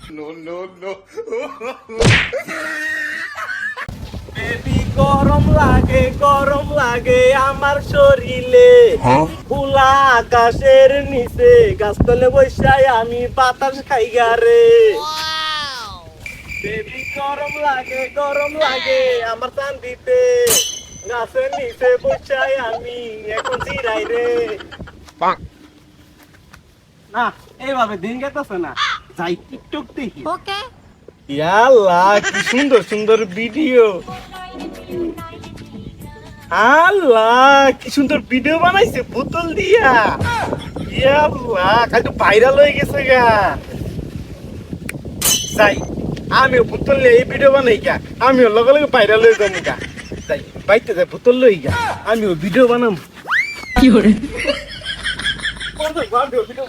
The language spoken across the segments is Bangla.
No, no, no. বেবি গরম লাগে আমার শরীরে খোলা আকাশের নিচে গাছতলে বসাই আমি বাতাস খাই গারে বেবি গরম লাগে আমার চান্দিতে গাছের নিচে বসাই আমি এখন জিরাই রে না এইভাবে দিন গেতেছে না যাই টিকটক দেখি ওকে ইয়াল্লাহ কি সুন্দর সুন্দর ভিডিও আল্লাহ কি সুন্দর ভিডিও বানাইছে বোতল দিয়া ইয়াল্লাহ খালি ভাইরাল হয়ে গেছে গা যাই আমিও বোতল নিয়ে এই ভিডিও বানাই গা আমিও লগে লগে ভাইরাল হয়ে যাবো গা যাই বাইতে যাই বোতল লই গা আমিও ভিডিও বানাবো কি করে ভিডিও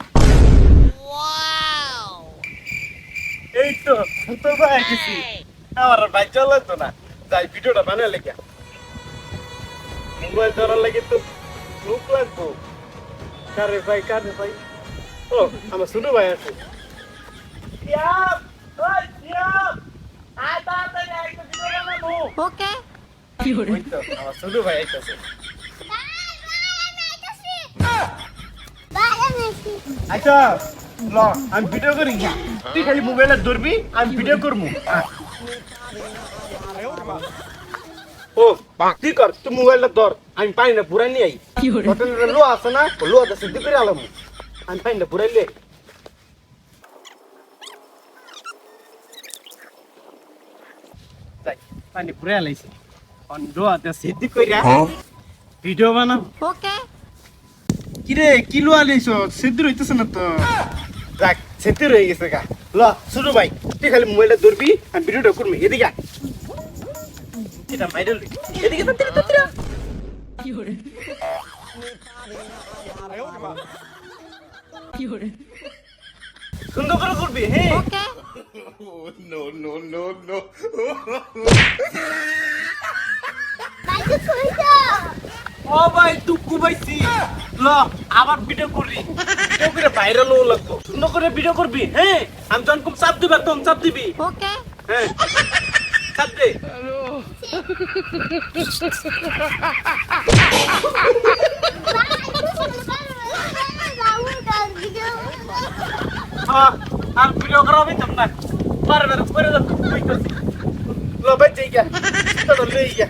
এই তো বোতল বানাই গেছি আমার ভাই চলে তো না যাই ভিডিওটা বানাই লেখা মোবাইল ধরার লাগে তো লোক লাগবো কারে ভাই ও আমার ছোট ভাই আছে ওকে কি করে ওই তো আমার ছোট ভাই আইতাছে আচ্ছা ল আমি ভিডিও করি তুই খালি মোবাইলে ধরবি আমি ভিডিও করবো ও তুই কর তুই মোবাইলটা ধর আমি পানি না পুরাই নিয়ে আই কি করে হোটেলের লোয়া আছে না লোয়াটা সিদ্ধ করে আলাম আমি পানি না পুরাই লে যাই পানি পুরাই আলাইছি লোয়াটা সিদ্ধ কইরা ভিডিও বানাম ওকে কিরে কি লোয়া আলাইছ সিদ্ধ হইতেছে না তো যাক সিদ্ধ হয়ে গেছে গা ল ছোট ভাই তুই খালি মোবাইলটা ধরবি আমি ভিডিওটা করবি এদিকে আয়। এটা ভাইরাল এদিকে তো তিরা কি করে কি করে সুন্দর করে করবি হ্যাঁ ওকে Oh, no, no, no, no. ও ভাই তুই কুবাইছি ল আবার ভিডিও করি ভিডিও করে ভাইরাল হওয়া লাগবো সুন্দর করে ভিডিও করবি হ্যাঁ আমি তখন খুব চাপ দিবি একদম চাপ দিবি ওকে হ্যাঁ চাপ দে হ্যাঁ আর ভিডিও করাবি তোম না বারবার করে দাও কইতেছি ল ভাই যাই গা তো লই গা